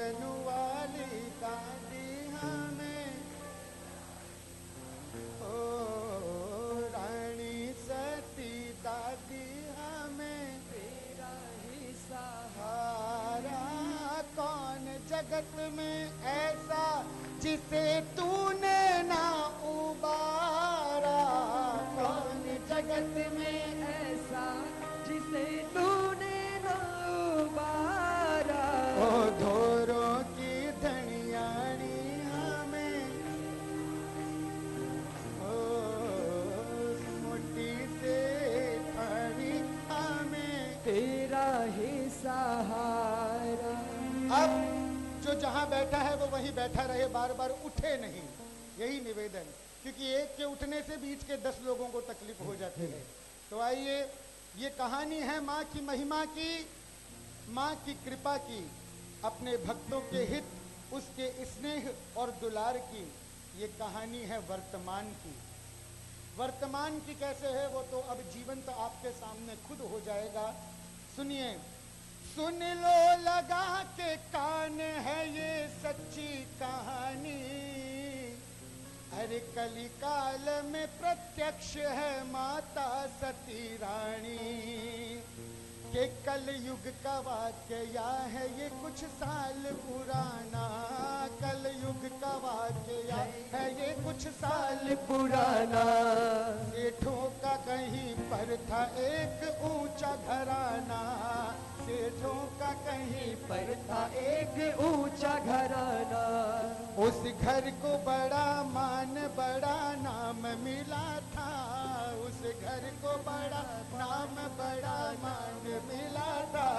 आंगन वाली दादी हमें, ओ रानी सती दादी हमें तेरा ही सहारा। कौन जगत में ऐसा जिसे तूने ना उबारा, कौन जगत में ऐसा जिसे तूने ना उबारा। ओ धोरों की धनियानी हमें, ओ मोटी से थारी हमें तेरा ही सहारा। अब जो जहां बैठा है वो वहीं बैठा रहे, बार बार उठे नहीं, यही निवेदन, क्योंकि एक के उठने से बीच के 10 लोगों को तकलीफ हो जाती है। तो आइए, ये कहानी है माँ की महिमा की, माँ की कृपा की, अपने भक्तों के हित, उसके स्नेह और दुलार की। ये कहानी है वर्तमान की। वर्तमान की कैसे है वो तो अब जीवंत आपके सामने खुद हो जाएगा। सुनिए, सुन लो लगा के कान, है ये सच्ची कहानी। अरे कली काल में प्रत्यक्ष है माता सती रानी, के कल युग का वाकया है ये कुछ साल पुराना। कल युग का वाकया है ये कुछ साल पुराना। सेठों का कहीं पर था एक ऊंचा घराना, सेठों का कहीं पर था एक ऊंचा घराना। उस घर को बड़ा मान बड़ा नाम मिला था, उस घर को बड़ा नाम बड़ा मान मिला था।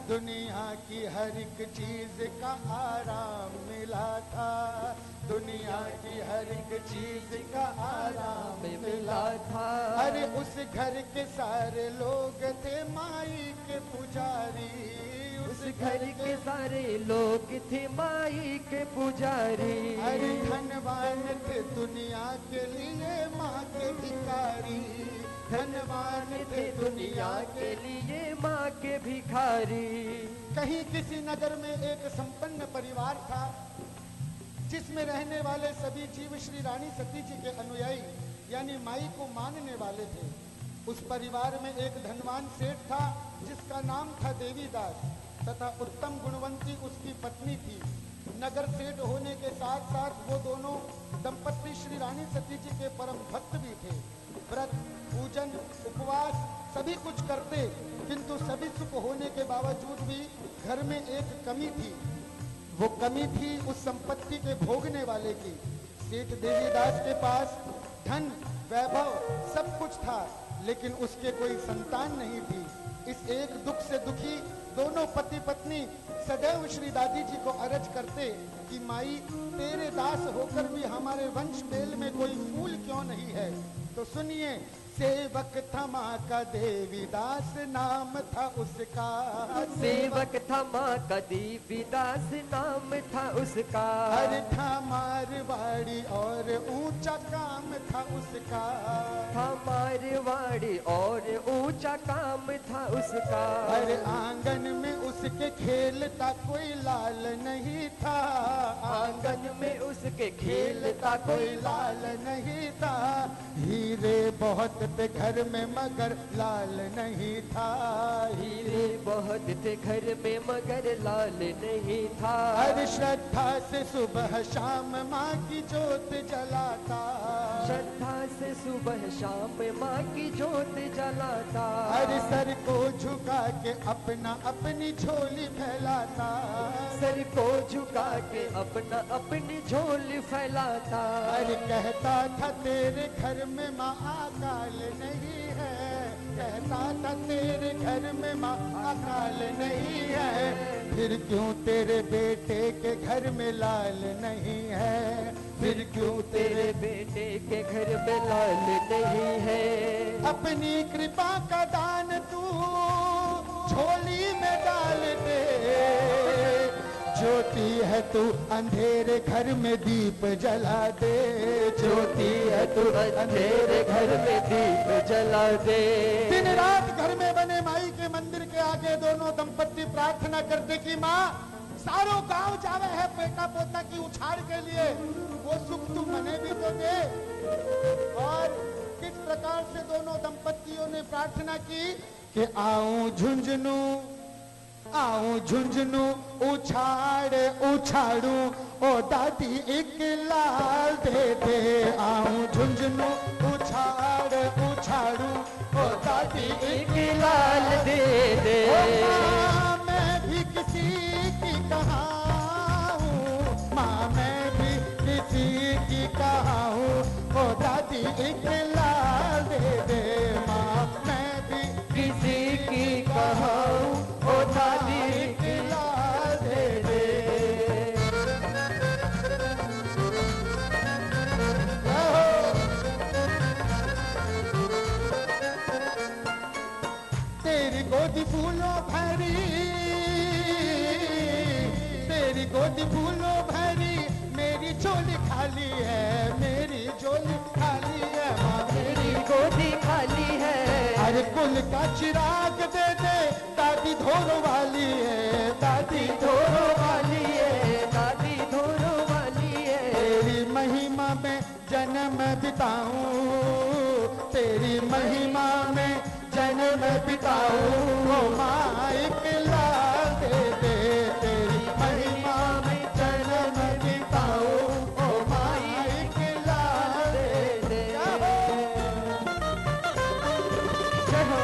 दुनिया की हर एक चीज का आराम मिला था, दुनिया की हर एक चीज का आराम मिला था। अरे उस घर के सारे लोग थे माई के पुजारी, उस घर के सारे लोग थे माई के पुजारी। अरे धनवान थे दुनिया के लिए माँ के भिखारी, धनवान थे दुनिया के लिए माँ के भिखारी। कहीं किसी नगर में एक संपन्न परिवार था, जिसमें रहने वाले सभी जीव श्री रानी सती जी के अनुयायी यानी माई को मानने वाले थे। उस परिवार में एक धनवान सेठ था जिसका नाम था देवीदास, तथा उत्तम गुणवंती उसकी पत्नी थी। नगर सेठ होने के साथ साथ वो दोनों दंपत्ति श्री रानी सती जी के परम भक्त भी थे। व्रत, पूजन, उपवास सभी कुछ करते, किंतु सभी सुख होने के बावजूद भी घर में एक कमी थी। वो कमी थी उस संपत्ति के भोगने वाले की। सेठ देवीदास के पास धन, वैभव सब कुछ था, लेकिन उसके कोई संतान नहीं थी। इस एक दुख से दुखी दोनों पति पत्नी सदैव श्री दादी जी को अर्ज करते कि माई तेरे दास होकर भी हमारे वंश बेल में कोई फूल क्यों नहीं है। तो सुनिए, सेवक था माँ का देवीदास नाम था उसका, सेवक था माँ का देवीदास नाम था उसका। अरे था मारवाड़ी और ऊंचा काम था उसका, था मारवाड़ी और ऊंचा काम था उसका। अरे आंगन में उसके खेलता कोई लाल नहीं था, आंगन में उसके खेलता कोई लाल नहीं था। हीरे बहुत थे घर में मगर लाल नहीं था, हीरे बहुत थे घर में मगर लाल नहीं था। हर श्रद्धा से सुबह शाम माँ की जोत जलाता, श्रद्धा से सुबह शाम माँ की जोत जलाता। हर सर को झुका के अपना अपनी झोली फैलाता, सर को झुका के अपना अपनी झोली फैलाता। अरे कहता था तेरे घर में माँ अकाल नहीं है, कहता था तेरे घर में माँ अकाल नहीं है, फिर क्यों तेरे बेटे के घर में लाल नहीं है, फिर क्यों तेरे बेटे के घर में लाल नहीं है। अपनी कृपा का दान तू झोली में डाल दे, ज्योति है तू अंधेरे घर में दीप जला दे, ज्योति है तू अंधेरे घर में दीप जला दे। दिन रात घर में बने माई के मंदिर के आगे दोनों दंपत्ति प्रार्थना करते कि माँ सारो गांव जावे है बेटा पोता की उछाड़ के लिए, वो सुख तू मने भी तो दे। और किस प्रकार से दोनों दंपतियों ने प्रार्थना की कि आऊं झुंझुनू उछाड़ उछाड़ू ओ दादी एक लाल दे दे। आऊं झुंझुनू उछाड़ उछाड़ू ओ दादी एक लाल दे दे। माँ मैं भी किसी की कहा हूँ, माँ मैं भी किसी की कहा हूँ ओ दादी एक लाल दे दे। माँ मैं भी किसी की कहा ओ दादी एक लाल दे दे। तेरी गोदी फूलों भरी, तेरी गोदी फूलों भरी, मेरी झोली खाली है, मेरी झोली खाली है। माँ मेरी गोदी खाली है। अरे कुल का चिराग दे दे, दादी धोरो वाली है, दादी धोरो वाली है, दादी धोरो वाली है। तेरी महिमा में जन्म बिताऊं, तेरी महिमा में जन्म बिताऊं। ओ माँ एक लाल दे दे, तेरी महिमा में जन्म बिताऊं। ओ माँ एक लाल दे दे। जय हो।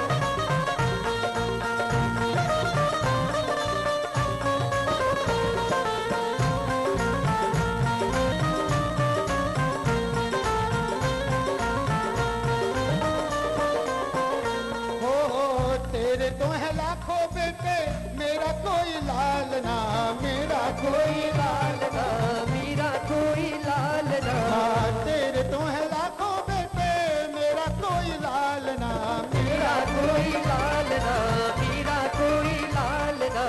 तेरे तो है लाखों बेटे, मेरा कोई लाल ना, मेरा कोई लाल ना, मेरा कोई लाल ना। हाँ, तेरे तो है लाखों बेटे, मेरा कोई लाल ना, मेरा कोई लाल ना, मेरा कोई लाल ना।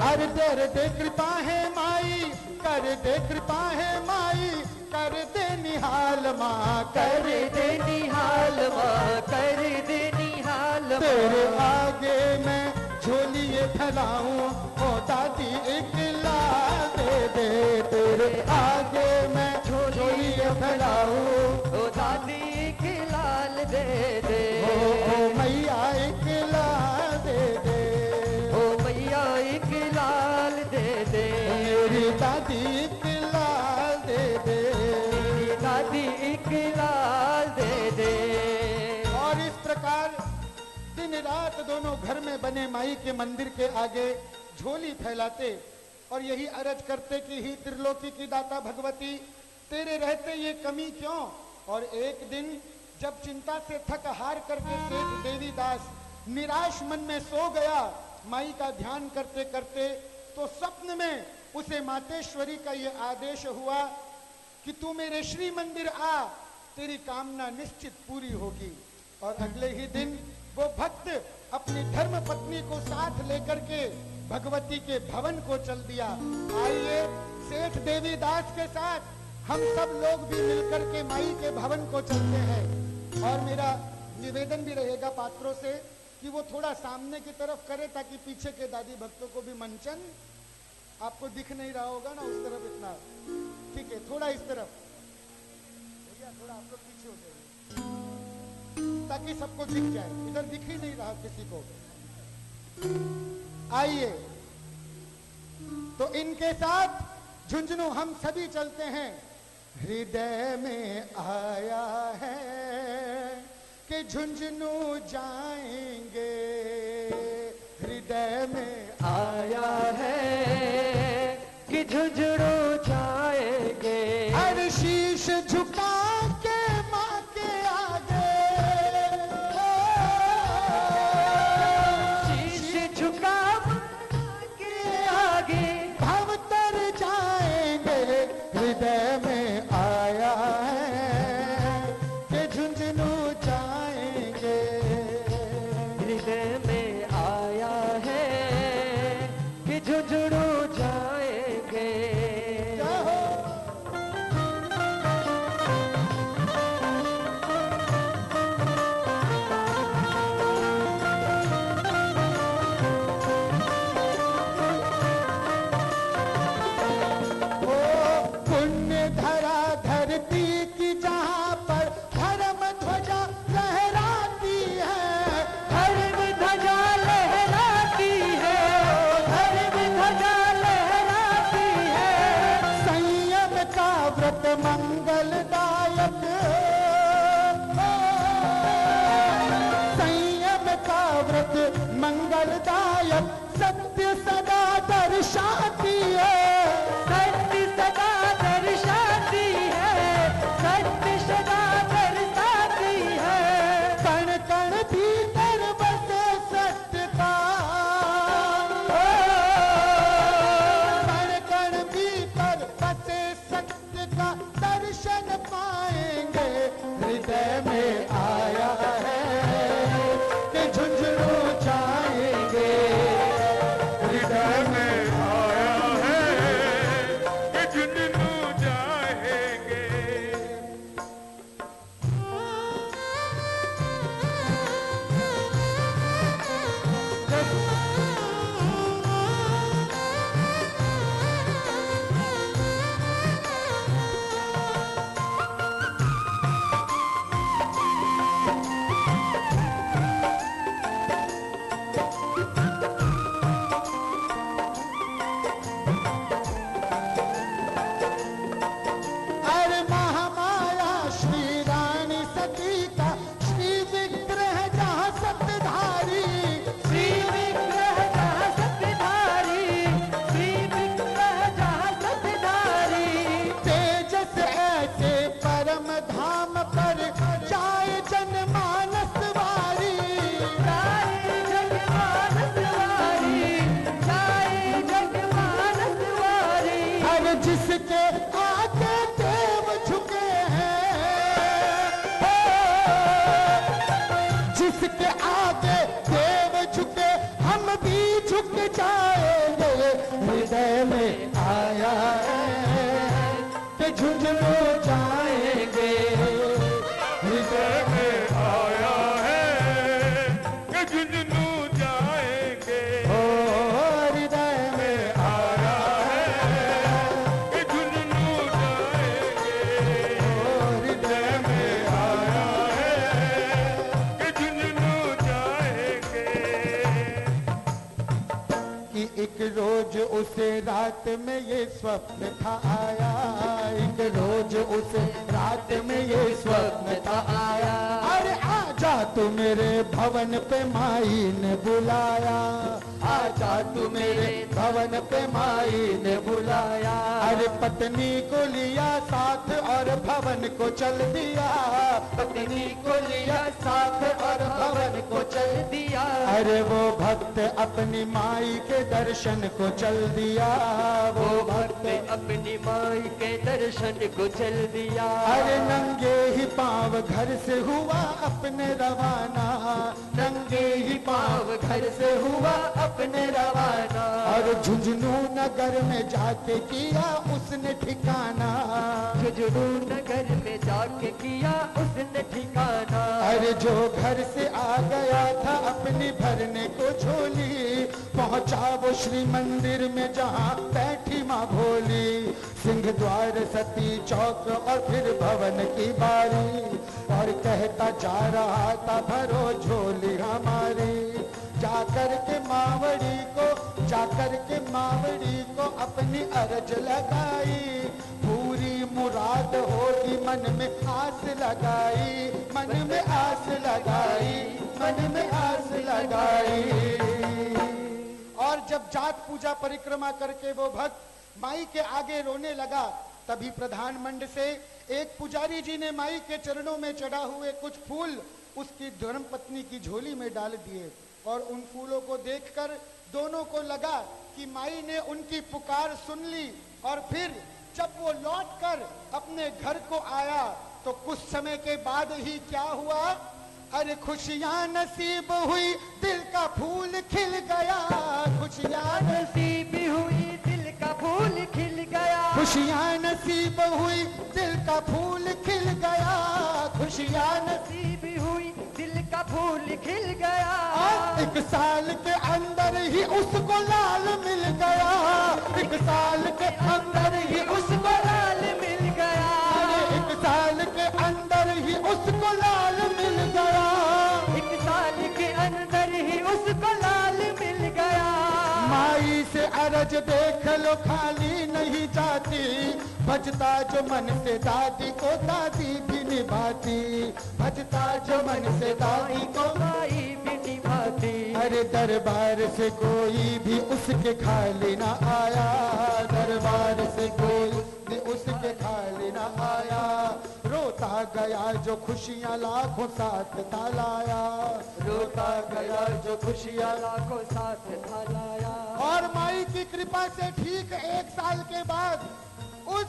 अरे तेरे दे कृपा है माई, कर दे कृपा है माई, कर दे निहाल माँ, कर दे निहाल माँ, कर दे निहाल माँ। तेरे आगे मैं झोलिए फैलाऊं ओ दादी एक लाल दे दे। तेरे आगे मैं झोलिए फैलाऊं ओ दादी एक लाल दे दे। ओ मैया एक लाल दे दे। ओ मैया एक लाल दे दे। मेरी दादी एक लाल दे दे। मेरी दादी एक लाल दे दे। और इस प्रकार दिन रात दोनों घर में बने माई के मंदिर के आगे झोली फैलाते और यही अरज करते कि ही त्रिलोकी की दाता भगवती, तेरे रहते ये कमी क्यों। और एक दिन जब चिंता से थक हार करके सेठ देवीदास निराश मन में सो गया माई का ध्यान करते करते, तो स्वप्न में उसे मातेश्वरी का ये आदेश हुआ कि तू मेरे श्री मंदिर आ, तेरी कामना निश्चित पूरी होगी। और अगले ही दिन वो भक्त अपनी धर्म पत्नी को साथ लेकर के भगवती के भवन को चल दिया। आइए सेठ देवीदास के साथ हम सब लोग भी मिलकर के माई के भवन को चलते हैं। और मेरा निवेदन भी रहेगा पात्रों से कि वो थोड़ा सामने की तरफ करे ताकि पीछे के दादी भक्तों को भी मंचन, आपको दिख नहीं रहा होगा ना उस तरफ इतना, ठीक है, थोड़ा इस तरफ भैया, थोड़ा आप लोग पीछे हो जाइए ताकि सबको दिख जाए, इधर दिख ही नहीं रहा किसी को। आइए तो इनके साथ झुंझुनू हम सभी चलते हैं। हृदय में आया है कि झुंझुनू जाएंगे, हृदय में आया है कि झुंझुनू जाएंगे। हर शीश झुका के माँ के आगे, शीश झुका के आगे भव तर जाएंगे। हृदय में आया है कि झुंझुनू जाएंगे। मंगलदायक, संयम का व्रत मंगलदायक, सत्य सदा दर्शाती है, सत्य सदा दर्शाती है, सत्य सदा दर्शाती है। कण कण भीतर बसे सत्य का, कण कण भीतर बसे सत्य का दर्शन पाएंगे। हृदय में आया है कि झुंझुनू जाएंगे, हृदय में आया है कि झुंझुनू जाएंगे। अरे महामाया श्री रानी सती का श्री विग्रह जहाँ सतधारी, श्री विग्रह जहाँ सतधारी, श्री विग्रह जहाँ सतधारी। तेजस ऐसे परम धाम पर जाए जनमानस वारी, जाए जगमानस वारी, जाए जगमानस वारी। हर जिसके आगे देव झुके हैं, जिसके आगे देव झुके हम भी झुक जाएंगे। हृदय में आया है कि झुंझुनू जाएंगे, हृदय में आया है कि झुंझुनू जाएंगे। ओ हृदय में आया है कि झुंझुनू जाएंगे। हृदय में आया है कि झुंझुनू जाएंगे। कि एक रोज उसे रात में ये स्वप्न था आया, एक रोज उसे रात में ये स्वप्न था आया। अरे आजा तू मेरे भवन पे माई ने बुलाया, आजा तू मेरे भवन पे माई ने बुलाया। अरे पत्नी को लिया साथ और भवन को चल दिया, पत्नी को लिया साथ और भवन को चल दिया। अरे वो भक्त अपनी माई के दर्शन को चल दिया, वो भक्त अपनी माई के दर्शन को चल दिया। अरे नंगे ही पाँव घर से हुआ अपने रवाना, नंगे ही पाँव घर से हुआ अपने रवाना। और झुंझुनू नगर में जाके किया उसने ठिकाना, झुंझुनू नगर में जाके किया उसने ठिकाना। अरे जो घर से आ गया था अपनी भरने को झोली, पहुंचा वो श्री मंदिर में जहाँ बैठी माँ भोली। सिंह द्वार सती चौक और फिर भवन की बारी, और कहता जा रहा था भरो झोली हमारी। जाकर के मावड़ी को, जाकर के मावड़ी को अपनी अर्ज लगाई, पूरी मुराद होगी मन में आस लगाई, मन में आस लगाई, मन में आस लगाई। और जब जात पूजा परिक्रमा करके वो भक्त माई के आगे रोने लगा, तभी प्रधान मंड से एक पुजारी जी ने माई के चरणों में चढ़ा हुए कुछ फूल उसकी धर्म पत्नी की झोली में डाल दिए। और उन फूलों को देखकर दोनों को लगा कि माई ने उनकी पुकार सुन ली। और फिर जब वो लौटकर अपने घर को आया तो कुछ समय के बाद ही क्या हुआ, अरे खुशियां नसीब हुई, दिल का फूल खिल गया, खुशियां नसीब हुई, दिल का फूल खिल गया। खुशियां नसीब हुई, दिल का फूल खिल गया, खुशियां नसीब हुई, दिल का फूल खिल गया। और एक साल के अंदर ही उसको लाल मिल गया, एक साल के अंदर ही उसको लाल मिल गया। एक साल के अंदर ही उसको लाल मिल गया, एक साल के अंदर ही उसको लाल मिल गया। माई से अरज देख लो खाली नहीं जाती, भजता जो मन से दादी को दादी भी निभाती, भजता जो मन से दादी को माई भी निभाती। अरे दरबार से कोई भी उसके खाली ना आया, दरबार से कोई भी उसके खाली ना आया, रोता गया जो खुशियाँ लाखों साथ था लाया, रोता गया जो खुशियाँ लाखों साथ था लाया। और माई की कृपा से ठीक 1 साल के बाद उस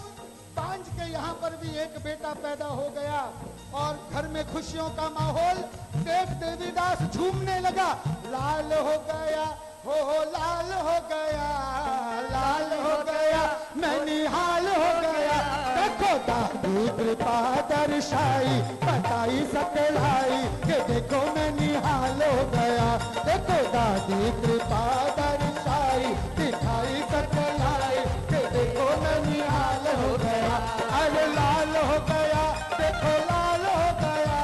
सांझ के यहाँ पर भी एक बेटा पैदा हो गया और घर में खुशियों का माहौल। सेठ देवीदास झूमने लगा, लाल हो गया हो लाल हो गया, लाल हो गया मैं निहाल हो गया। देखो दादी कृपा दर्शाई बताई सकलाई कि देखो मैं निहाल हो गया, देखो दादी कृपा दर्शाई दिखाई सकलाई कि देखो मैं निहाल हो गया। अरे लाल हो गया देखो लाल हो गया,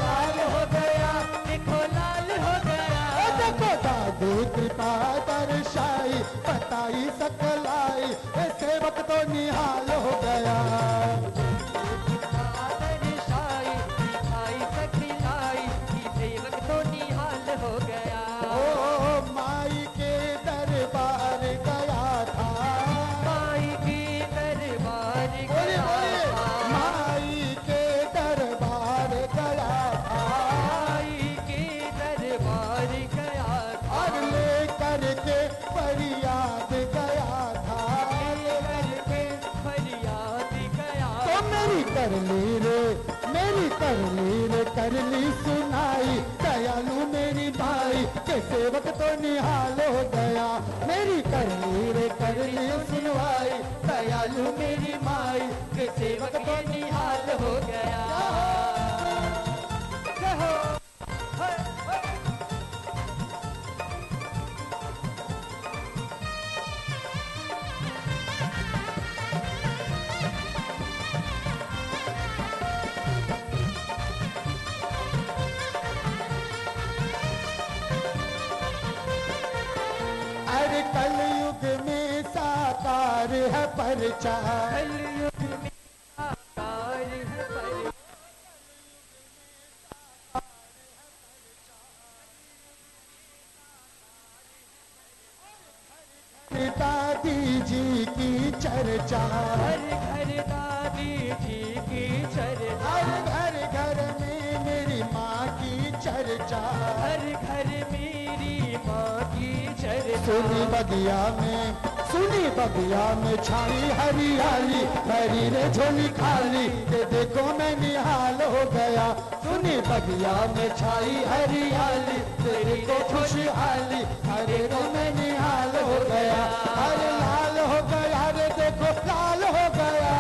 लाल हो गया देखो लाल हो गया। देखो दादी कृपा दर्शाई बताई सकलाई, सेवक तो निहाल हो गया। दर्शाई दिखाई सकलाई, सेवक तो निहाल हो गया। ओ माई के दरबार गया था, माई के दरबार बोलिए गया बोलिए, था। माई के दरबार गया था, माई के दरबार गया था। और लेकर के फरियाद गया था, करके फरियाद गया। तो मेरी कर ली रे, मेरी कर ली रे, कर ली सुनाई दयालु मेरी भाई के सेवक तो निहाल हो गया। मेरी कर ली रे, कर ली सुनवाई दयालु मेरी माई के सेवक तो निहाल हो गया। कहो, हे, हे। अरे कलयुग में साकार है प्रचार, कलयुग में साकार है पर दादी जी की चर्चा, हर घर दादी जी की चर्चा। हर घर घर में मेरी माँ की चर्चा, हर घर मेरी माँ की चर्चा। सुनी बगिया में, सुनी बगिया में छाई हरियाली, हरी रे झोली खाली के देखो मैं निहाल हो गया। सुनी बगिया में छाई हरियाली देखो खुशहाली, हरे रे मैं निहाल हो गया। अरे लाल हो गया रे देखो लाल हो गया,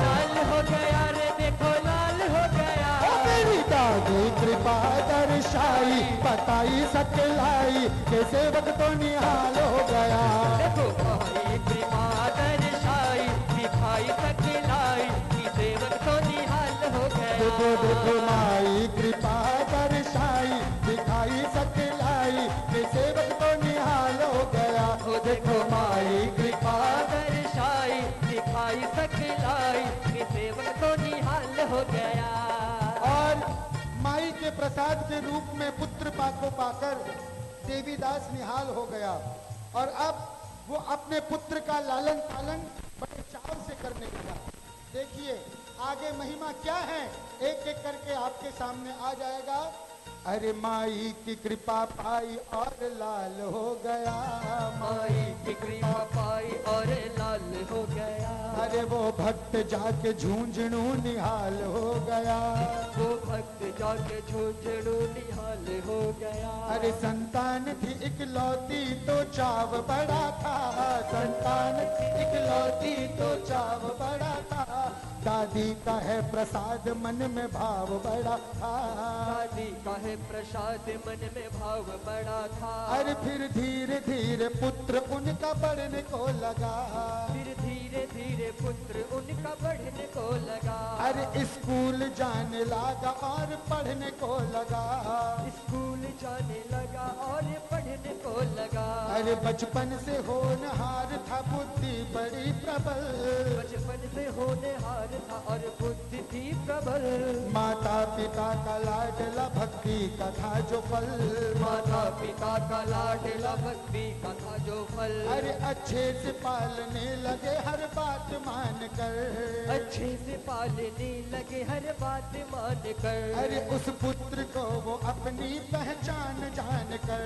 लाल हो गया रे देखो लाल हो गया। ओ मेरी दादी कृपा दर्शाई बताई सकलाई के सेवक तो निहाल हो गया। देखो भाई कृपा दर्शाई दिखाई सकलाई, कि सेवक तो निहाल हो गया। देखो देखो माई कृपा दर्शाई दिखाई सकलाई के सेवक तो निहाल हो गया। ओ देखो माई कृपा दर्शाई दिखाई सकलाई, कि सेवक तो निहाल हो गया। और माई के प्रसाद के रूप में पुत्र पाको पाकर देवीदास निहाल हो गया और अब वो अपने पुत्र का लालन पालन बड़े चाव से करने लगा। देखिए आगे महिमा क्या है, एक एक करके आपके सामने आ जाएगा। अरे माई की कृपा पाई और लाल हो गया, माई की कृपा पाई और लाल हो गया। अरे वो भक्त जाके झुंझुनू निहाल हो गया। वो भक्त जाके झुंझुनू निहाल हो गया। अरे संतान थी इकलौती तो चाव बड़ा था, संतान थी इकलौती तो चाव बड़ा था। दादी का है प्रसाद मन में भाव बड़ा था, दादी का है प्रसाद मन में भाव बड़ा था। अरे फिर धीरे धीरे पुत्र उनका बढ़ने को लगा। फिर धीरे धीरे पुत्र उनका बढ़ने को लगा। अरे स्कूल जाने लगा और पढ़ने को लगा। स्कूल जाने लगा और पढ़ने को लगा। अरे बचपन से होनहार था, बुद्धि बड़ी प्रबल। बचपन से होनहार था और बुद्धि थी प्रबल। माता पिता का लाडला, भक्ति का था जो फल। माता पिता का लाडला, भक्ति का था जो फल। अरे अच्छे से पालने लगे हर बात मान कर। अच्छे से पालने लगे हर बात मान कर। अरे उस पुत्र को वो अपनी पहचान जान कर।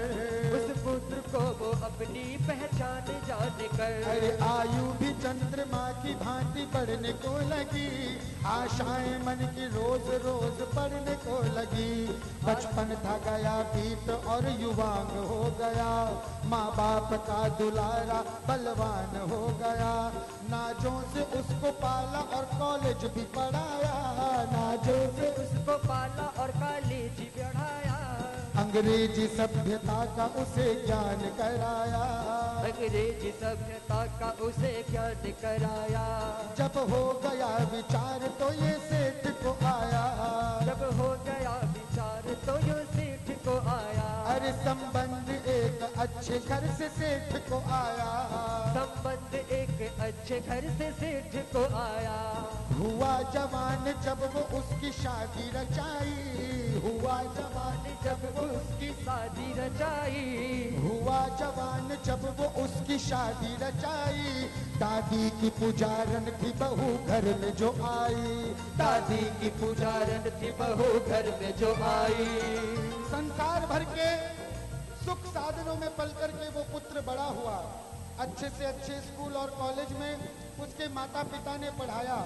उस पुत्र को वो अपनी पहचान जान कर। अरे आयु भी चंद्रमा की भांति बढ़ने को लगी। आशाएं मन की रोज रोज बढ़ने को लगी। बचपन था गया बीत और युवांग हो गया। माँ बाप का दुलारा बलवान हो गया। नाजों से उसको पाला और कॉलेज भी पढ़ाया। नाजों से उसको पाला और कॉलेज भी पढ़ाया। अंग्रेजी सभ्यता का उसे ज्ञान कराया। अंग्रेजी सभ्यता का उसे ज्ञान कराया। जब हो गया विचार तो ये सेठ को आया। जब हो गया विचार तो ये सेठ को आया। अरे संबंध एक अच्छे घर से सेठ को आया। संबंध एक अच्छे घर से सेठ को आया। हुआ जवान जब वो उसकी शादी रचाई। हुआ जवान जब वो उसकी शादी रचाई। हुआ जवान जब वो उसकी शादी रचाई। दादी की पुजारन थी बहू घर में जो आई। दादी की पुजारन थी बहू घर में जो आई। संसार भर के सुख साधनों में पल करके वो पुत्र बड़ा हुआ। अच्छे से अच्छे स्कूल और कॉलेज में उसके माता पिता ने पढ़ाया।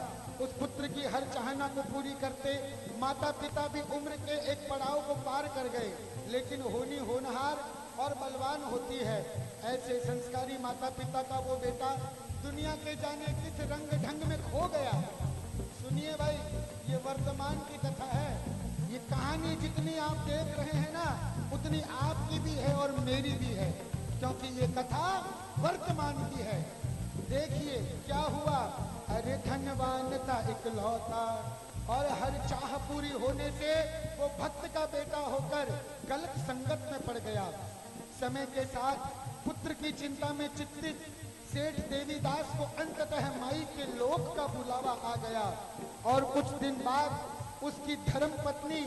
उस पुत्र की हर चाहना को पूरी करते माता पिता भी उम्र के एक पड़ाव को पार कर गए। लेकिन होनी होनहार और बलवान होती है। ऐसे संस्कारी माता पिता का वो बेटा दुनिया के जाने किस रंग ढंग में खो गया। सुनिए भाई, ये वर्तमान की कथा है। ये कहानी जितनी आप देख रहे हैं ना, उतनी आपकी भी है और मेरी भी है, क्योंकि ये कथा वर्तमान की है। देखिए क्या हुआ। अरे धनवान था इकलौता और हर चाह पूरी होने से वो भक्त का बेटा होकर गलत संगत में पड़ गया। समय के साथ पुत्र की चिंता में चिंतित सेठ देवीदास को अंततः माई के लोक का बुलावा आ गया। और कुछ दिन बाद उसकी धर्म पत्नी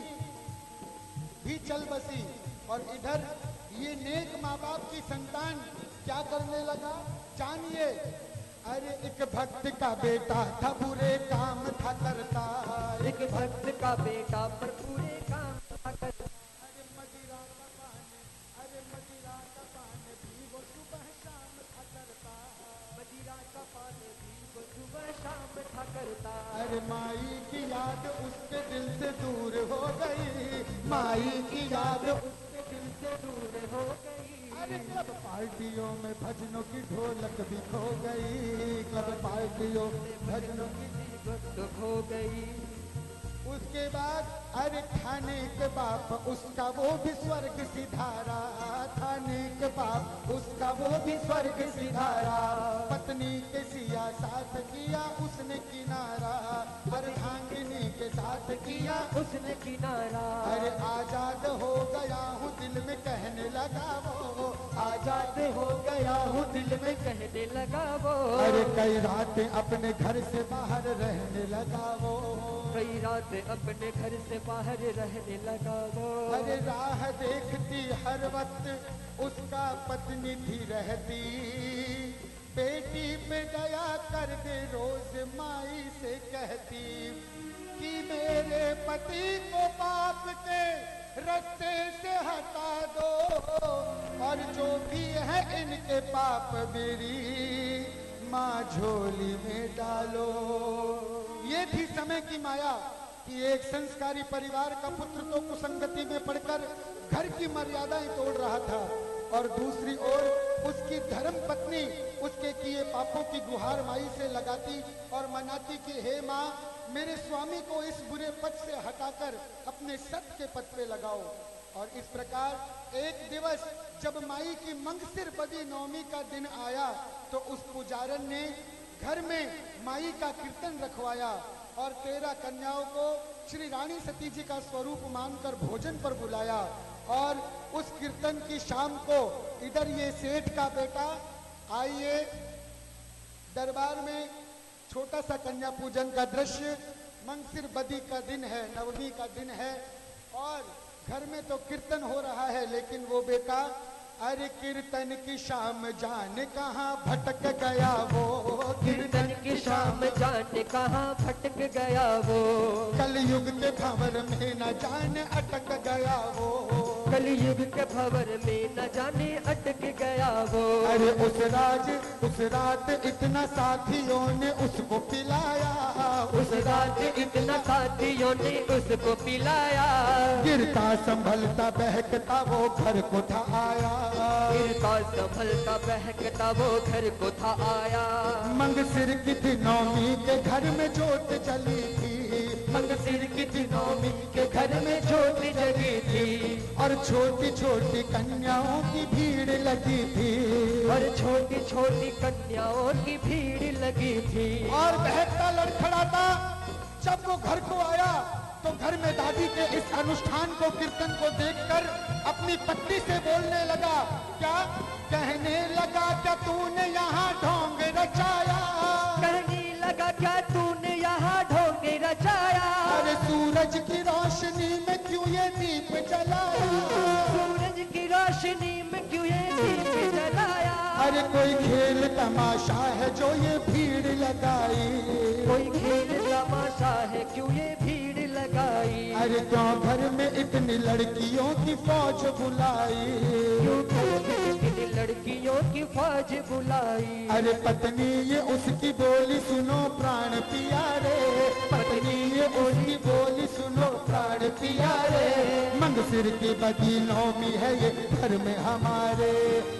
भी चल बसी। और इधर ये नेक माँ बाप की संतान क्या करने लगा जानिए। अरे एक भक्त का बेटा था, बुरे काम था करता। एक भक्त का बेटा पर पूरे काम था करता। अरे मदिरा का पान, अरे मदिरा का पान भी वो सुबह शाम था करता। मदिरा का पान भी वो सुबह शाम था करता। अरे माई की याद उसके दिल से दूर हो गई। माई की याद उसके दिल से दूर हो गई। अरे क्लब पार्टियों में भजनों की ढोलक भी खो गई। क्लब पार्टियों में भजनों की तो खो गई। उसके बाद अरे खाने के बाप उसका वो भी स्वर्ग सिधारा। खाने के बाप उसका वो भी स्वर्ग सिधारा। पत्नी के सिया साथ किया उसने किनारा। अर्धांगिनी के साथ किया उसने किनारा। अरे आजाद हो गया हूँ दिल में कहने लगा वो। आजाद हो गया हूँ दिल में कहने लगा वो। अरे कई रातें अपने घर से बाहर रहने लगा वो। कई रात अपने घर से बाहर रहने लगा वो। अरे राह देखती हर वक्त उसका पत्नी थी रहती। बेटी पे दया कर दे रोज माई से कहती कि मेरे पति को पाप के रास्ते से हटा दो। और जो भी है इनके पाप मेरी माँ झोली में डालो। ये थी समय की माया कि एक संस्कारी परिवार का पुत्र तो कुसंगति में पड़कर घर की मर्यादाएं तोड़ रहा था और दूसरी ओर उसकी धर्म पत्नी उसके किए पापों की गुहार माई से लगाती और मनाती कि हे माँ मेरे स्वामी को इस बुरे पद से हटाकर अपने सत्य के पद पे लगाओ। और इस प्रकार एक दिवस जब माई की मंगसिर बदी नवमी का दिन आया तो उस पुजारन ने घर में माई का कीर्तन रखवाया और 13 कन्याओं को श्री रानी सती जी का स्वरूप मानकर भोजन पर बुलाया। और उस कीर्तन की शाम को इधर ये सेठ का बेटा, आइए दरबार में छोटा सा कन्या पूजन का दृश्य। मंगसिर बदी का दिन है, नवमी का दिन है और घर में तो कीर्तन हो रहा है, लेकिन वो बेटा, अरे कीर्तन की शाम जाने कहाँ भटक गया वो, कीर्तन की शाम जाने कहाँ भटक गया वो, कलयुग के भंवर में न जाने अटक गया वो, कलयुग के भंवर में न जाने अटक गया वो। अरे उस रात इतना साथियों ने उसको पिलाया, उस रात इतना साथियों ने उसको पिलाया, गिरता संभलता बहकता वो घर को था आया, गिरता संभलता बहकता वो घर को था आया। मंगसिर की थी नवमी के घर में जोत जली थी, मंगसिर की थी नवमी के घर में जोत जगी थी, और छोटी छोटी कन्याओं की भीड़ लगी थी, और छोटी छोटी कन्याओं की भीड़ लगी थी। और बहकता लड़खड़ाता जब वो घर को आया तो घर में दादी के इस अनुष्ठान को, कीर्तन को देखकर अपनी पत्नी से बोलने लगा, क्या कहने लगा, क्या तूने यहाँ ढोंग रचाया, कहने लगा क्या तूने यहाँ ढोंग रचाया, अरे सूरज की रोशनी में क्यों ये दीप जलाया, सूरज की रोशनी में क्यों ये दीप जलाया, अरे कोई खेल तमाशा है जो ये भीड़ लगाई, कोई खेल तमाशा है क्यों ये भीड़ लगाई, अरे क्यों घर में इतनी लड़कियों की फौज बुलाई, क्यों घर में इतनी लड़कियों की फौज बुलाई, अरे पत्नी ये उसकी बोली सुनो प्राण प्यारे, पत्नी ये उसकी बोली सुनो प्राण प्यारे, मंगसिर की बदी नवमी है ये घर में हमारे,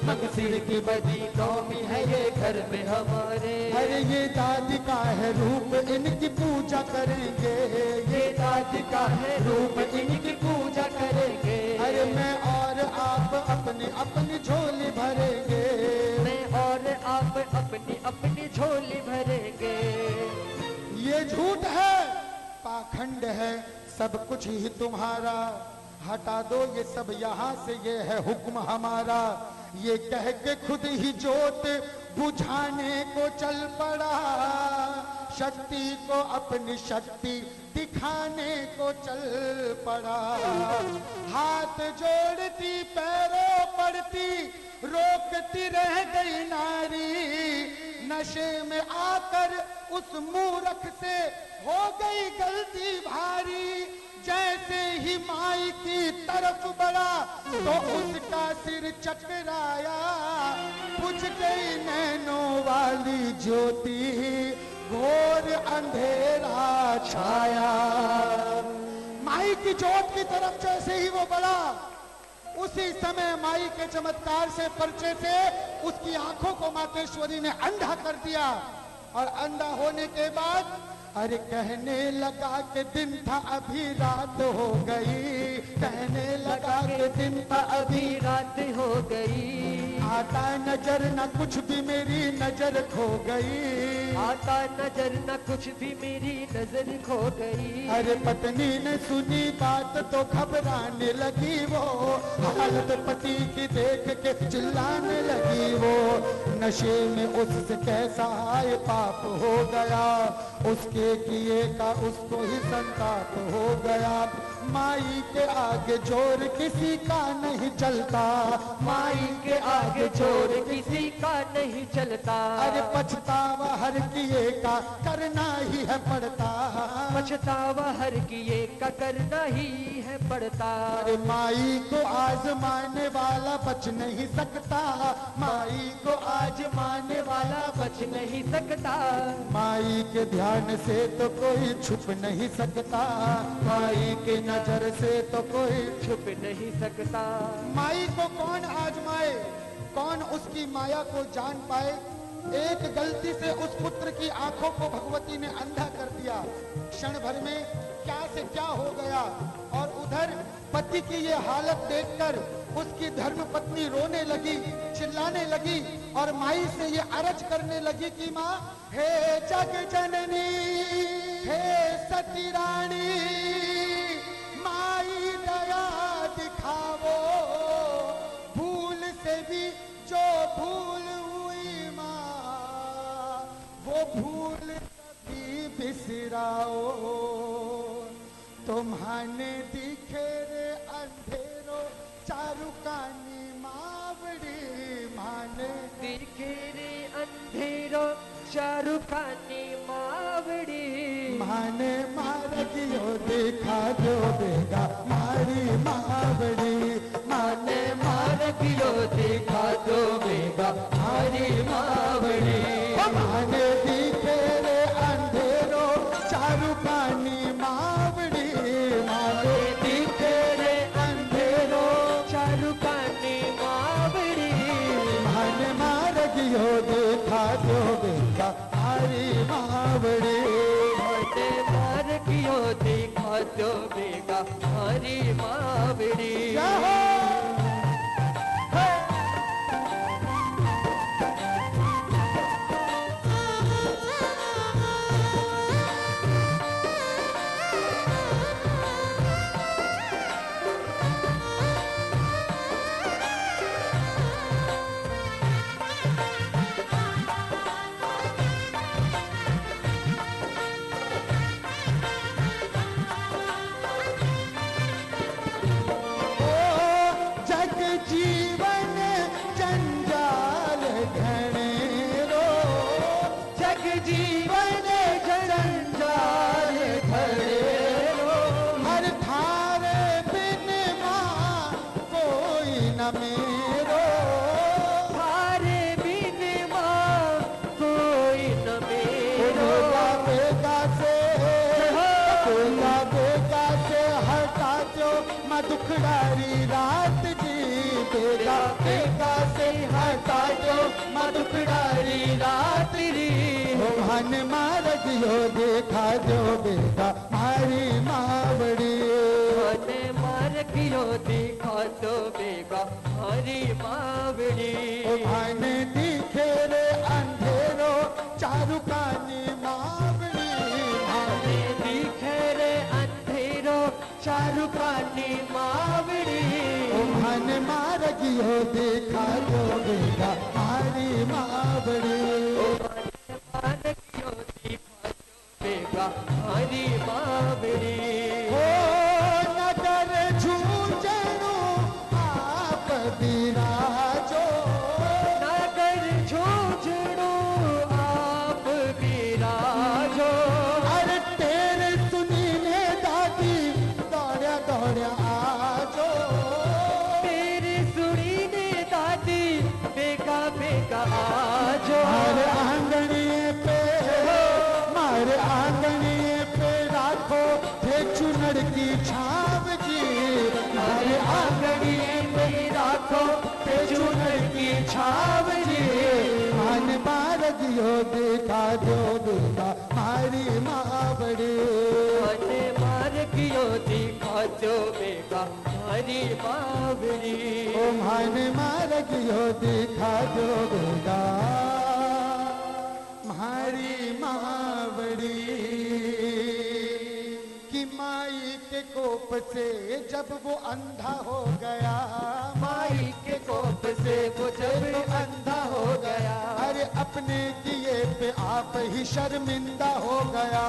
मंगसिर की बदी नवमी है ये घर में हमारे, अरे ये दादी का है रूप इनकी पूजा करेंगे, ये दादी का है रूप इनकी पूजा करेंगे, अरे मैं और आप अपनी अपनी झोली भरेंगे, मैं और आप अपनी अपनी झोली भरेंगे। ये झूठ है, पाखंड है, सब कुछ ही तुम्हारा, हटा दो ये सब यहाँ से, ये है हुक्म हमारा, ये कह के खुद ही जोत बुझाने को चल पड़ा, शक्ति को अपनी शक्ति दिखाने को चल पड़ा, हाथ जोड़ती पैरों पड़ती रोकती रह गई नारी, नशे में आकर उस मूर्ख से हो गई गलती भारी, जैसे ही माई की तरफ बढ़ा तो उसका सिर चकराया, बुझ गई नैनों वाली ज्योति, घोर अंधेरा छाया। माई की जोत की तरफ जैसे ही वो बढ़ा, उसी समय माई के चमत्कार से, परिचय से उसकी आंखों को मातेश्वरी ने अंधा कर दिया, और अंधा होने के बाद अरे कहने लगा कि दिन था अभी रात हो गई, कहने लगा कि दिन था अभी रात हो गई, आता नजर न कुछ भी मेरी नजर खो गई, आता नजर न कुछ भी मेरी नजर खो गई, अरे पत्नी ने सुनी बात तो घबराने लगी वो, हालत पति की देख के चिल्लाने लगी वो, नशे में उससे कैसा आए पाप हो गया, उसके किए का उसको ही संताप हो गया, माई के आगे जोर किसी का नहीं चलता, माई के आगे जोर किसी का नहीं चलता, अरे पछतावा हर किए का करना ही है पड़ता, पछतावा हर किए का करना ही है पड़ता, अरे माई को आजमाने वाला बच नहीं सकता, माई को आजमाने वाला बच नहीं सकता, माई के ध्यान से तो कोई छुप नहीं सकता, माई के नजर से तो कोई छुप नहीं सकता, माई को कौन आजमाए, कौन उसकी माया को जान पाए, एक गलती से उस पुत्र की आंखों को भगवती ने अंधा कर दिया। क्षण भर में क्या से क्या हो गया। और उधर पति की ये हालत देखकर उसकी धर्म पत्नी रोने लगी, चिल्लाने लगी और माई से ये अर्ज करने लगी कि माँ, हे जग जननी, हे सती रानी, माई दया दिखावो, भूल से भी जो भूल हुई माँ, वो भूल कभी बिसराओ। तुम्हाने दिखे रे अंधेरो चारू कानी मावड़ी, माने दिखे रे अंधेरो चारू कानी मावड़ी, माने मारगियो देखा जो बेगा मारी मावड़ी, माने मारगियो देखा जो बेगा मारी मावड़ी, माने दिखे रे अंधेरो चारू कानी मावड़ी, माने दिखे रे अंधेरो चारू कानी मावड़ी, माने मारगियो देखा जो बेगा मारी मावड़ी। माने मारगियो देखा जो बेगा मारी मावड़ी। जीवन जंजाल घनेरो, जग जीवन जंजाल घनेरो, हर थारे बिन माँ कोई न मेरो, थारे बिन माँ कोई न मेरो। बेगा से हटा जो माँ दुखड़ारी रात जी, बेगा से हटा जो माँ दुखड़ारी रात री, मन मारगियो देखा जो बेगा मारी मावड़ी, माने मारगियो देखा जो बेगा मारी मावड़ी, मन दिखे रे अंधेरो चारू कानी मावड़ी, माने दिखे रे अंधेरो चारू कानी मावड़ी, मन मारगियो देखा जो बेगा मारी मावड़ी, मारगियो देखा जो बेगा मारी मावड़ी। ओ नगर झूझणु आप बिराजो, नगर झूझणु आप बिराजो, अरे तेरे सुनीने दादी दौड़या दौड़या आजो, तेरी सुनी ने दादी बेगा बेगा आजो, मारे आंगनिए पे राखो थे चुनर की छाव जी, मारे आंगनिए पे राखो थे चुनर की छाव जी, मन मार दियो देखा जो बेगा मारी मावड़ी, माने मारगियो देखा जो बेगा मारी मावड़ी, ओ मन मार दियो देखा जो बेगा मारी मावड़ी, कि माई के कोप से जब वो अंधा हो गया, माई के कोप से वो जब अंधा हो गया, अरे अपने किए पे आप ही शर्मिंदा हो गया,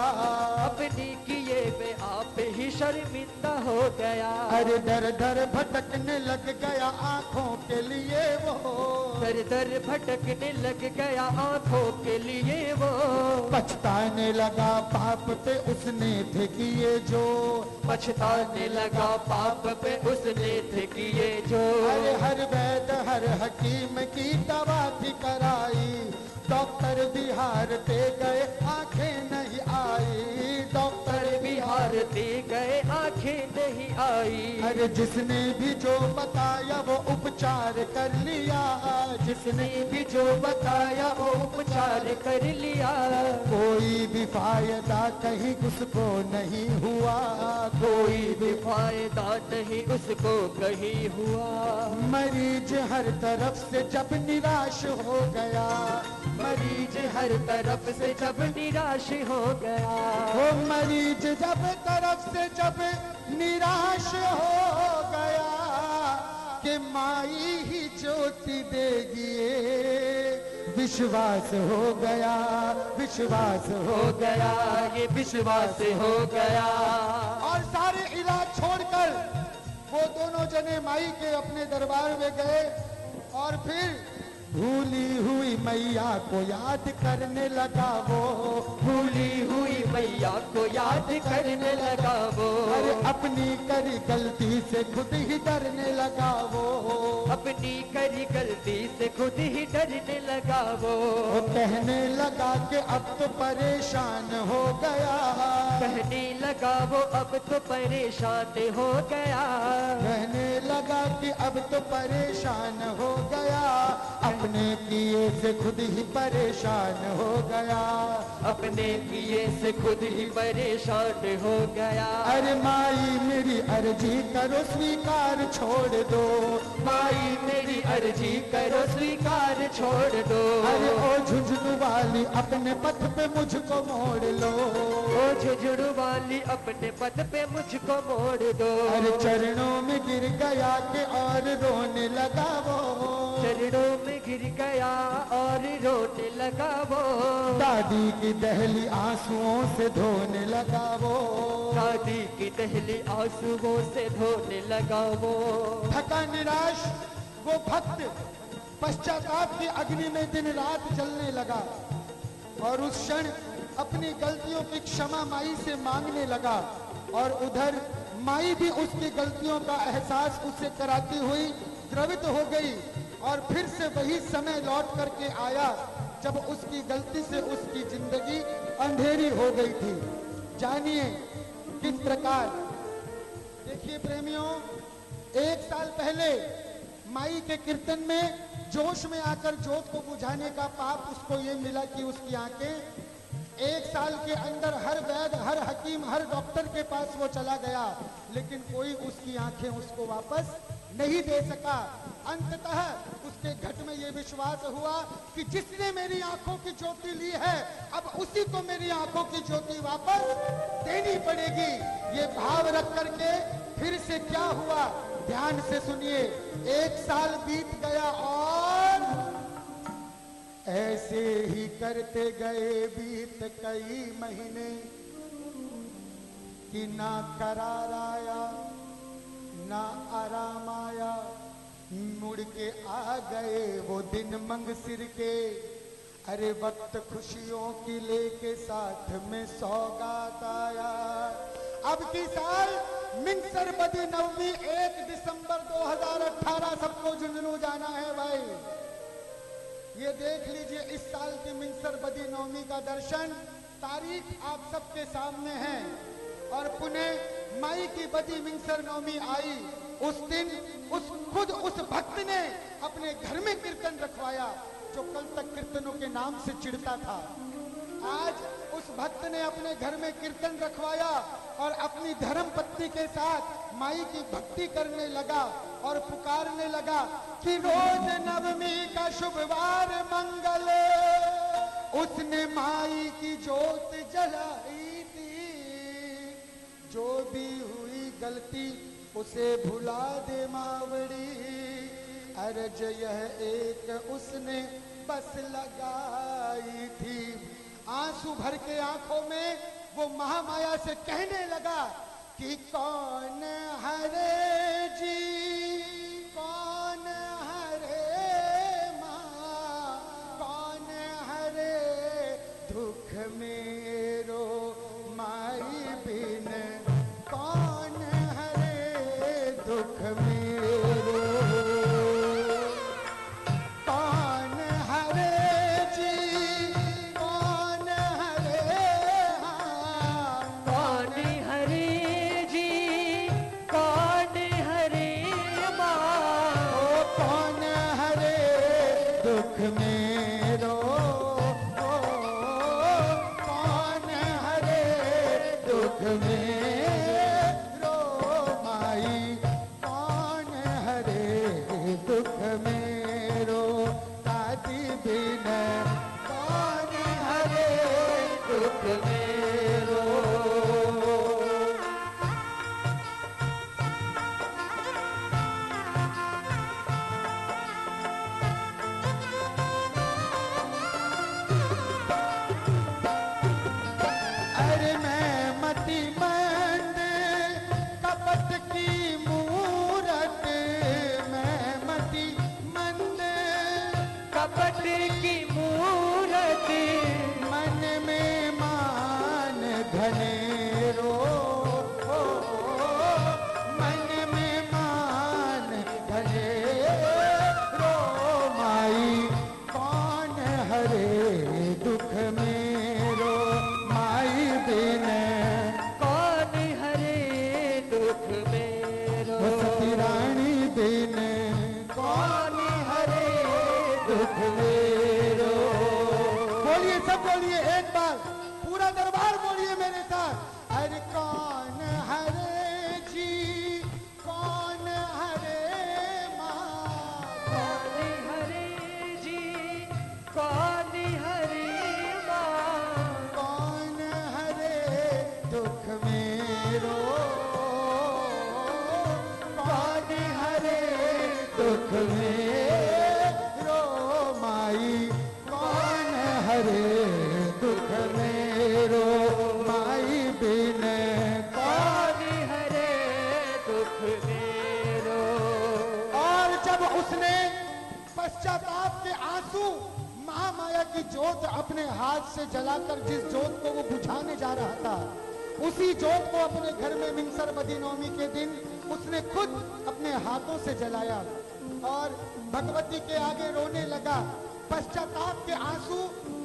अपनी किए पे आप ही शर्मिंदा हो गया, अरे दर दर भटकने लग गया आंखों के लिए वो, दर दर भटकने लग गया आंखों के लिए वो, पछताने लगा पाप पे उसने थे किए जो, पछताने लगा पाप पे उसने थे किए जो, अरे हर वैद हर हकीम की दवा भी कराई, डॉक्टर बिहार पे गए आंखें नहीं आई, डॉक्टर बिहार रोते गए आंखें नहीं आई। अरे जिसने भी जो बताया वो उपचार कर लिया, जिसने भी जो बताया वो उपचार कर लिया। कोई भी फायदा कहीं उसको नहीं हुआ, कोई भी फायदा नहीं उसको कहीं हुआ। मरीज हर तरफ से जब निराश हो गया, मरीज हर तरफ से जब निराश हो गया। वो मरीज जब तरफ से जब निराश हो गया, कि माई ही ज्योति देगी ये विश्वास हो गया, विश्वास हो गया, ये विश्वास हो गया। और सारे इलाज छोड़कर वो दोनों जने माई के अपने दरबार में गए और फिर भूली हुई मैया को याद करने लगा वो, भूली हुई मैया को याद करने लगा वो। अरे अपनी करी गलती से खुद ही डरने लगा वो, अपनी करी गलती से खुद ही डरने लगा वो। कहने लगा कि अब तो परेशान हो गया, कहने लगा वो अब तो परेशान हो गया। कहने लगा कि अब तो परेशान हो गया, अपने किए से खुद ही परेशान हो गया, अपने किए से खुद ही परेशान हो गया। अरे माई मेरी अर्जी करो स्वीकार छोड़ दो, माई मेरी अर्जी करो स्वीकार छोड़ दो। अरे ओ झुंझुनू वाली अपने पथ पे मुझको मोड़ लो, ओ झुझुरू वाली अपने पथ पे मुझको मोड़ दो। अरे चरणों में गिर गया कि और रोने लगा वो, चरणों में गिर गया और रोने लगा वो। दादी की दहली आंसुओं से धोने लगा वो, दादी की दहली आंसुओं से धोने लगा वो। थका निराश वो भक्त पश्चाताप की अग्नि में दिन रात जलने लगा और उस क्षण अपनी गलतियों की क्षमा माई से मांगने लगा। और उधर माई भी उसकी गलतियों का एहसास उसे कराती हुई द्रवित हो गई और फिर से वही समय लौट करके आया जब उसकी गलती से उसकी जिंदगी अंधेरी हो गई थी। जानिए किस प्रकार। देखिए प्रेमियों, 1 साल पहले माई के कीर्तन में जोश में आकर जोत को बुझाने का पाप उसको ये मिला कि उसकी आंखें 1 साल के अंदर हर वैद्य, हर हकीम, हर डॉक्टर के पास वो चला गया, लेकिन कोई उसकी आंखें उसको वापस नहीं दे सका। अंततः उसके घट में ये विश्वास हुआ कि जिसने मेरी आंखों की ज्योति ली है, अब उसी को मेरी आंखों की ज्योति वापस देनी पड़ेगी। ये भाव रख करके फिर से क्या हुआ, ध्यान से सुनिए। 1 साल बीत गया और ऐसे ही करते गए बीत कई महीने कि ना करार आया ना आराम आया। मुड़ के आ गए वो दिन मंगसिर के, अरे वक्त खुशियों की लेके साथ में सौगात आया। अब की साल मिंगसर बदी नवमी 1 दिसंबर 2018 सबको झुंझुनू जाना है भाई। ये देख लीजिए, इस साल की मिंगसर बदी नवमी का दर्शन तारीख आप सबके सामने है। और पुनः माई की बदी मिंगसर नवमी आई, उस दिन खुद उस भक्त ने अपने घर में कीर्तन रखवाया जो कल तक कीर्तनों के नाम से चिढ़ता था। आज उस भक्त ने अपने घर में कीर्तन रखवाया और अपनी धर्म पत्नी के साथ माई की भक्ति करने लगा और पुकारने लगा कि रोज नवमी का शुभवार मंगल उसने माई की ज्योत जलाई थी। जो भी हुई गलती उसे भुला दे मावड़ी, अर्ज यह एक उसने बस लगाई थी। आंसू भर के आंखों में वो महामाया से कहने लगा कि कौन हरे जी, कौन हरे माँ, कौन हरे दुख मेरो माई बिन, कौन हरे दुख मेरो, कौन हरे जी, कौन हरे हाँ, कौन हरे मेरो कौन हरे दुख मेरो माई कौन हरे दुख मेरो दादी बिन कौन हरे दुख मेरो। अरे मैं मति मंद कपट की मूरत, मैं मति मंद कपट की मूरत, मन में मान घनेरो, मन में मान घनेरो माई कौन हरे दुख मेरो माई बिन कौन हरे दुख मेरो। सती रानी बिन कौन हरे दुख मेरो। बोलिए सब बोलिए एक बार, पूरा दरबार बोलिए मेरे साथ। अरे कौन हरे जी कौन हरे माँ, कौन हरे जी कौन हरे माँ, कौन हरे दुख मेरो, कौन हरे दुख मेरो माई कौन हरे दुख मेरो माई बिन कौन। कौन हरे दुख मेरो। और जब उसने पश्चाताप के आंसू महामाया की जोत अपने हाथ से जलाकर जिस जोत को वो बुझाने जा रहा था, उसी जोत को अपने घर में मिंसर बदी नवमी के दिन उसने खुद अपने हाथों से जलाया और भगवती के आगे रोने लगा, पश्चाताप के आंसू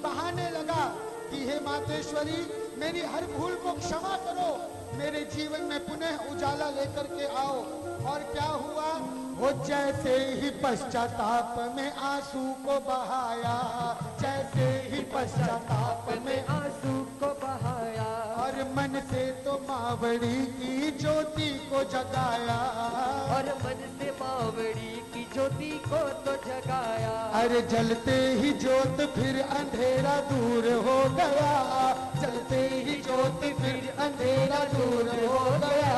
बहाने लगा कि हे मातेश्वरी मेरी हर भूल को क्षमा करो, मेरे जीवन में पुनः उजाला लेकर के आओ। और क्या हुआ, वो जैसे ही पश्चाताप में आंसू को बहाया, जैसे ही पश्चाताप में आंसू को बहाया, और मन से तो मावड़ी की ज्योति को जगाया, और मन से बावड़ी की ज्योति को तो जगाया। अरे जलते ही ज्योत फिर अंधेरा दूर हो गया, जलते ही ज्योत फिर अंधेरा दूर हो गया,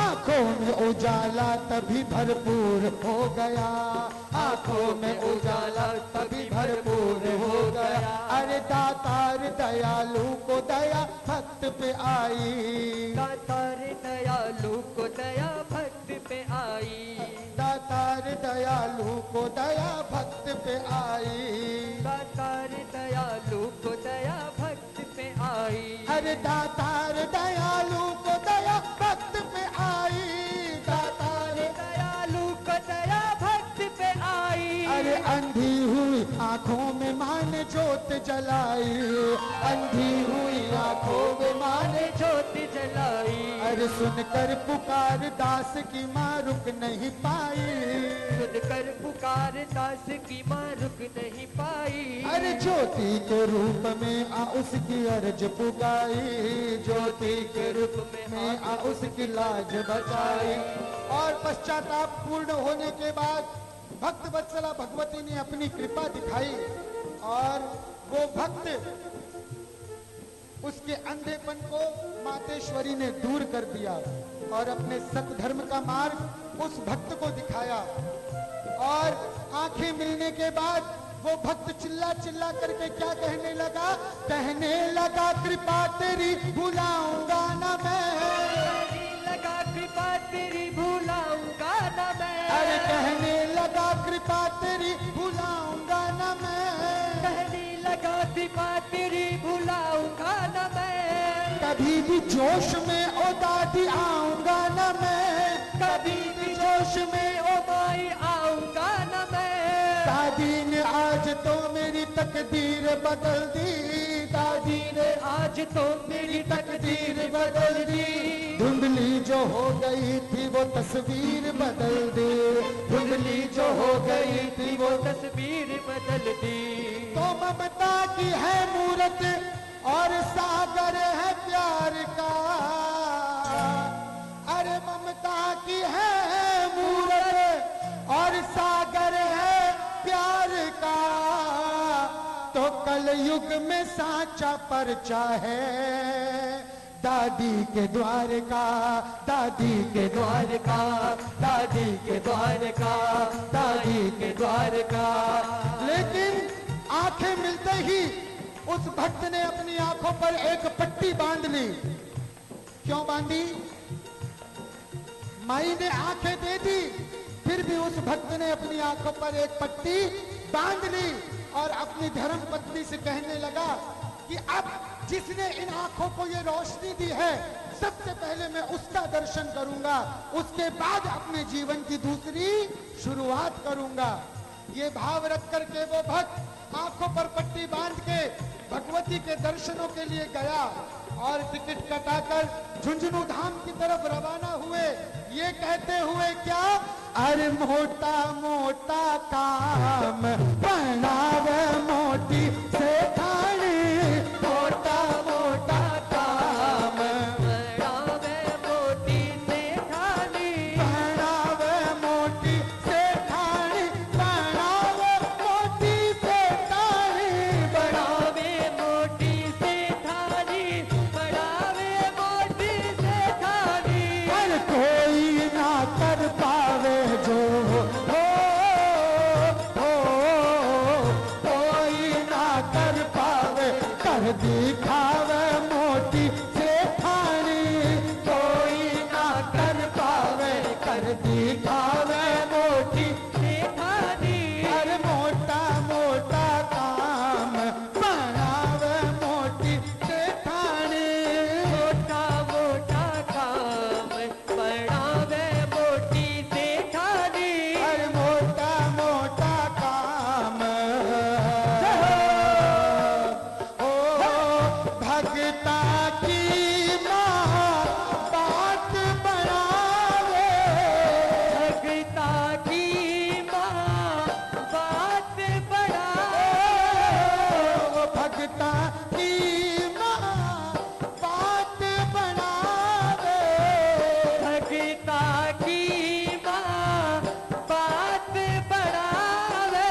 आंखों में उजाला तभी भरपूर हो गया, आंखों में उजाला तभी भरपूर हो गया। अरे दातार दयालु को दया भक्त पे आई, दातार दयालु को दया भक्त पे आई, दातार दयालु को दया भक्त पे आई, दातार दयालु को दया भक्त पे आई। अरे दातार दयालु को दया भक्त पे आई, दातार दयालु को दया भक्त पे आई। अरे अंधी हुई आंखों में मान ज्योत जलाई, अंधी हुई आंखों में मान ज्योत जलाई। अरे सुनकर पुकार दास की माँ रुक नहीं पाई, सुनकर पुकार दास की माँ रुक नहीं पाई। अरे ज्योति के रूप में आ उसकी अर्ज पुगाई, ज्योति के रूप में आ उसकी लाज बचाई। और पश्चाताप पूर्ण होने के बाद भक्त वत्सला भगवती ने अपनी कृपा दिखाई और वो भक्त उसके अंधेपन को मातेश्वरी ने दूर कर दिया और अपने सतधर्म का मार्ग उस भक्त को दिखाया। और आंखें मिलने के बाद वो भक्त चिल्ला चिल्ला करके क्या कहने लगा कृपा तेरी भुलाऊंगा ना मैं, लगा कृपा तेरी भुलाऊंगा ना मैं। अरे कहने लगा कृपा तेरी भुलाऊंगा ना मैं, कहने लगा कृपा तेरी भुलाऊंगा ना मैं। कभी भी जोश में ओ दादी आऊंगा ना मैं, कभी भी जोश में ओ माई आऊंगा ना मैं। दादी ने आज तो मेरी तकदीर बदल दी, दादी ने आज तो मेरी तकदीर बदल दी। धुंधली जो हो गई थी वो तस्वीर बदल दे, धुंधली उंगली जो हो गई थी वो तस्वीर बदल दी। तो ममता की है मूरत और सागर है प्यार का, अरे ममता की है मूरत और सागर है प्यार का, तो कल युग में साचा परचा है दादी के द्वार का, दादी के द्वार का, दादी के द्वार का, दादी के द्वार का। लेकिन आंखें मिलते ही उस भक्त ने अपनी आंखों पर एक पट्टी बांध ली। क्यों बांधी? माई ने आंखें दे दी, फिर भी उस भक्त ने अपनी आंखों पर एक पट्टी बांध ली और अपनी धर्म पत्नी से कहने लगा कि अब जिसने इन आंखों को ये रोशनी दी है, सबसे पहले मैं उसका दर्शन करूंगा, उसके बाद अपने जीवन की दूसरी शुरुआत करूंगा। ये भाव रख करके वो भक्त आंखों पर पट्टी बांध के भगवती के दर्शनों के लिए गया और टिकट कटाकर झुंझुनू धाम की तरफ रवाना हुए, ये कहते हुए क्या, अरे मोटा मोटा काम बनावे मोटी सेठानी, मोटा मोटा काम बनावे मोटी सेठानी, बनावे मोटी सेठानी, बनावे मोटी सेठानी, बनावे मोटी सेठानी, बनावे मोटी सेठानी। पर कोई ना कर पावे जो हो, कोई ना कर पावे, कर दिखावे मोटी सेठानी, कोई ना कर पावे, कर दिखावे मोटी सेठानी। अरे मोटा मोटा काम बनावे मोटी सेठानी, मोटा मोटा काम बनावे मोटी सेठानी। अरे मोटा मोटा काम। ओ भगता की माँ बात बनावे, भगता की माँ बात बढ़ावे, ओ भगता की माँ बात बनावे, भगता की माँ बात बढ़ावे।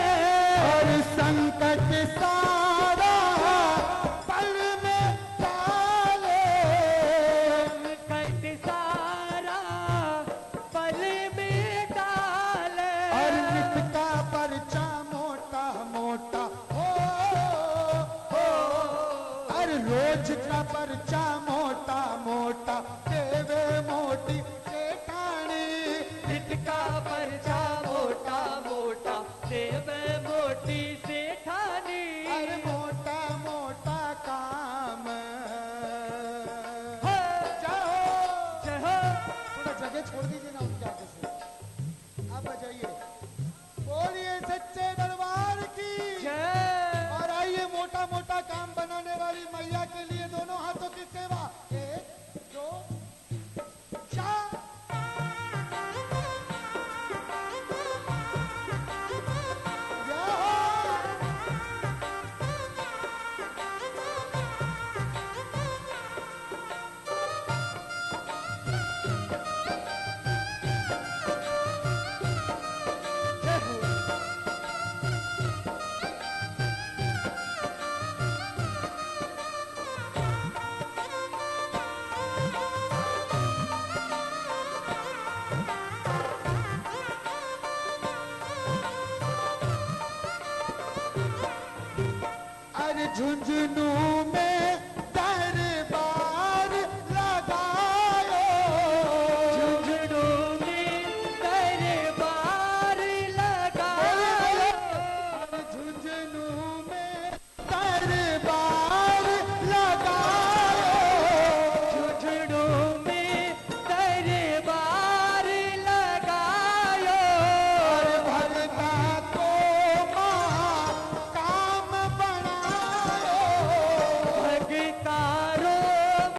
और संकट सारा पल में डाले, संकट सारा पल में डाले। और नित का परचा मोटा मोटा हो, और रोज का परचा मोटा मोटा देवे मोटी सेठानी, नित का परचा मोटा मोटा देवे मोटी सेठानी। अरे मोटा मोटा काम। हो, जाओ, जहो, थोड़ा जगह छोड़ दीजिए ना उनके आगे से, अब आ जाइए। बोलिए सच्चे दरबार की। जय। और आइए मोटा मोटा काम बनाने वाली मैया के लिए दोनों हाथों की सेवा। 1 2 4। अरे झुंझुनू